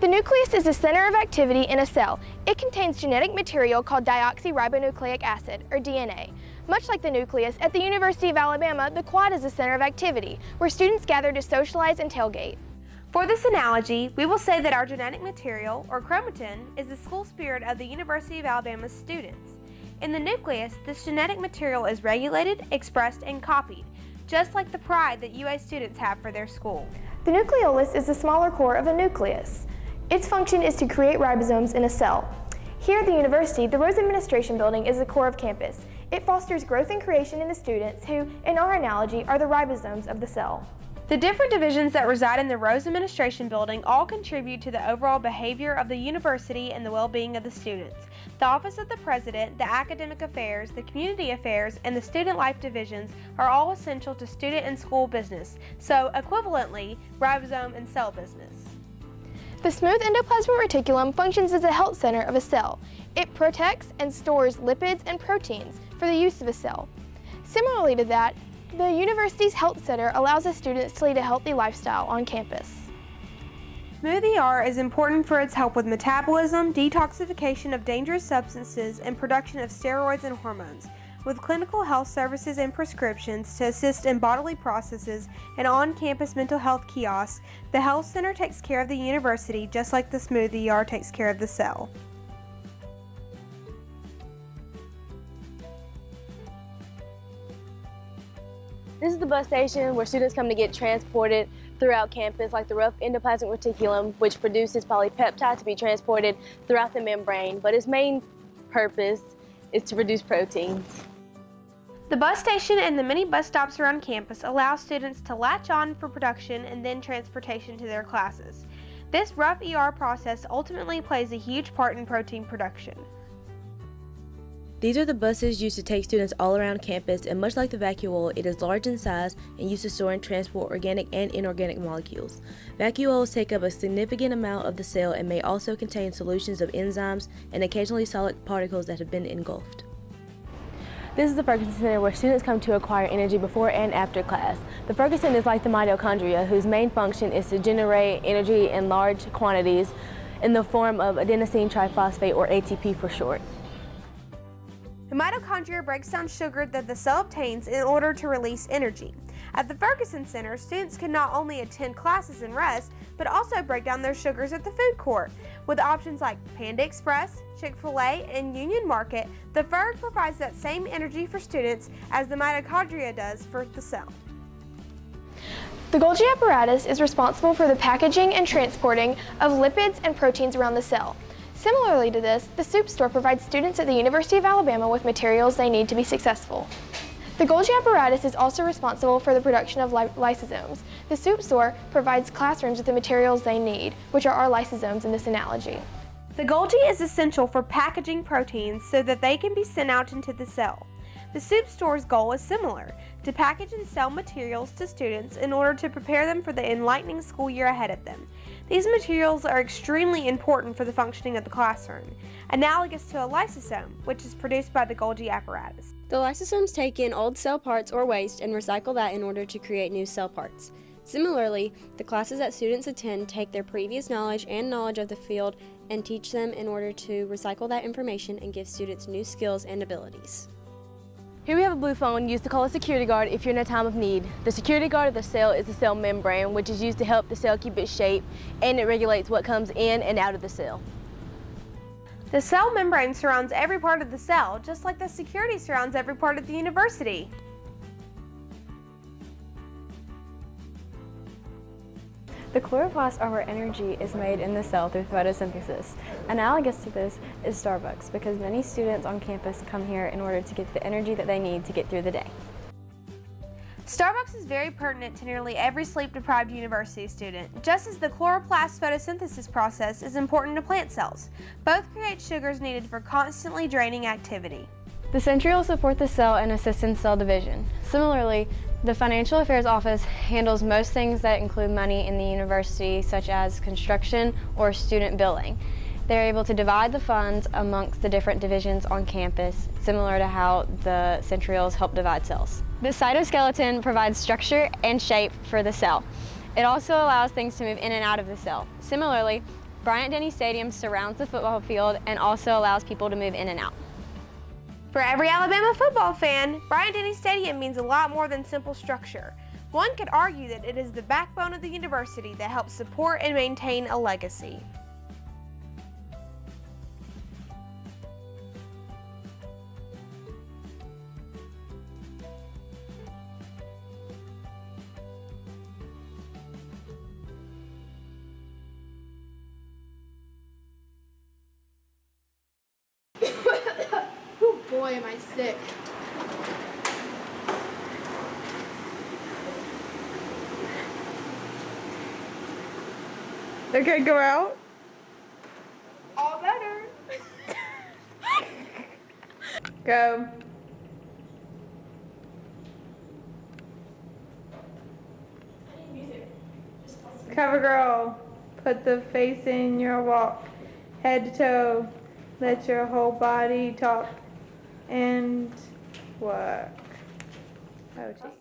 The nucleus is the center of activity in a cell. It contains genetic material called deoxyribonucleic acid, or DNA. Much like the nucleus, at the University of Alabama, the quad is the center of activity, where students gather to socialize and tailgate. For this analogy, we will say that our genetic material, or chromatin, is the school spirit of the University of Alabama's students. In the nucleus, this genetic material is regulated, expressed, and copied, just like the pride that UA students have for their school. The nucleolus is the smaller core of a nucleus. Its function is to create ribosomes in a cell. Here at the university, the Rose Administration Building is the core of campus. It fosters growth and creation in the students who, in our analogy, are the ribosomes of the cell. The different divisions that reside in the Rose Administration Building all contribute to the overall behavior of the university and the well-being of the students. The Office of the President, the Academic Affairs, the Community Affairs, and the Student Life divisions are all essential to student and school business, so equivalently, ribosome and cell business. The smooth endoplasmic reticulum functions as a health center of a cell. It protects and stores lipids and proteins for the use of a cell. Similarly to that, the university's health center allows the students to lead a healthy lifestyle on campus. Smooth ER is important for its help with metabolism, detoxification of dangerous substances, and production of steroids and hormones. With clinical health services and prescriptions to assist in bodily processes and on-campus mental health kiosks, the health center takes care of the university just like the Smooth ER takes care of the cell. This is the bus station where students come to get transported throughout campus, like the rough endoplasmic reticulum, which produces polypeptide to be transported throughout the membrane, but its main purpose is to produce proteins. The bus station and the many bus stops around campus allow students to latch on for production and then transportation to their classes. This rough ER process ultimately plays a huge part in protein production. These are the buses used to take students all around campus, and much like the vacuole, it is large in size and used to store and transport organic and inorganic molecules. Vacuoles take up a significant amount of the cell and may also contain solutions of enzymes and occasionally solid particles that have been engulfed. This is the Ferguson Center where students come to acquire energy before and after class. The Ferguson is like the mitochondria, whose main function is to generate energy in large quantities in the form of adenosine triphosphate, or ATP for short. The mitochondria breaks down sugar that the cell obtains in order to release energy. At the Ferguson Center, students can not only attend classes and rest, but also break down their sugars at the food court. With options like Panda Express, Chick-fil-A, and Union Market, the Ferg provides that same energy for students as the mitochondria does for the cell. The Golgi apparatus is responsible for the packaging and transporting of lipids and proteins around the cell. Similarly to this, the soup store provides students at the University of Alabama with materials they need to be successful. The Golgi apparatus is also responsible for the production of lysosomes. The soup store provides classrooms with the materials they need, which are our lysosomes in this analogy. The Golgi is essential for packaging proteins so that they can be sent out into the cell. The soup store's goal is similar, to package and sell materials to students in order to prepare them for the enlightening school year ahead of them. These materials are extremely important for the functioning of the classroom, analogous to a lysosome, which is produced by the Golgi apparatus. The lysosomes take in old cell parts or waste and recycle that in order to create new cell parts. Similarly, the classes that students attend take their previous knowledge and knowledge of the field and teach them in order to recycle that information and give students new skills and abilities. Here we have a blue phone used to call a security guard if you're in a time of need. The security guard of the cell is the cell membrane, which is used to help the cell keep its shape, and it regulates what comes in and out of the cell. The cell membrane surrounds every part of the cell, just like the security surrounds every part of the university. The chloroplast are where energy is made in the cell through photosynthesis. Analogous to this is Starbucks, because many students on campus come here in order to get the energy that they need to get through the day. Starbucks is very pertinent to nearly every sleep-deprived university student, just as the chloroplast photosynthesis process is important to plant cells. Both create sugars needed for constantly draining activity. The centrioles support the cell and assist in cell division. Similarly, the Financial Affairs Office handles most things that include money in the university, such as construction or student billing. They're able to divide the funds amongst the different divisions on campus, similar to how the centrioles help divide cells. The cytoskeleton provides structure and shape for the cell. It also allows things to move in and out of the cell. Similarly, Bryant-Denny Stadium surrounds the football field and also allows people to move in and out. For every Alabama football fan, Bryant-Denny Stadium means a lot more than simple structure. One could argue that it is the backbone of the university that helps support and maintain a legacy. Oh boy, am I sick. Okay, go out. All better. Go. Cover girl. Put the face in your walk. Head to toe. Let your whole body talk and work. Oh, gee.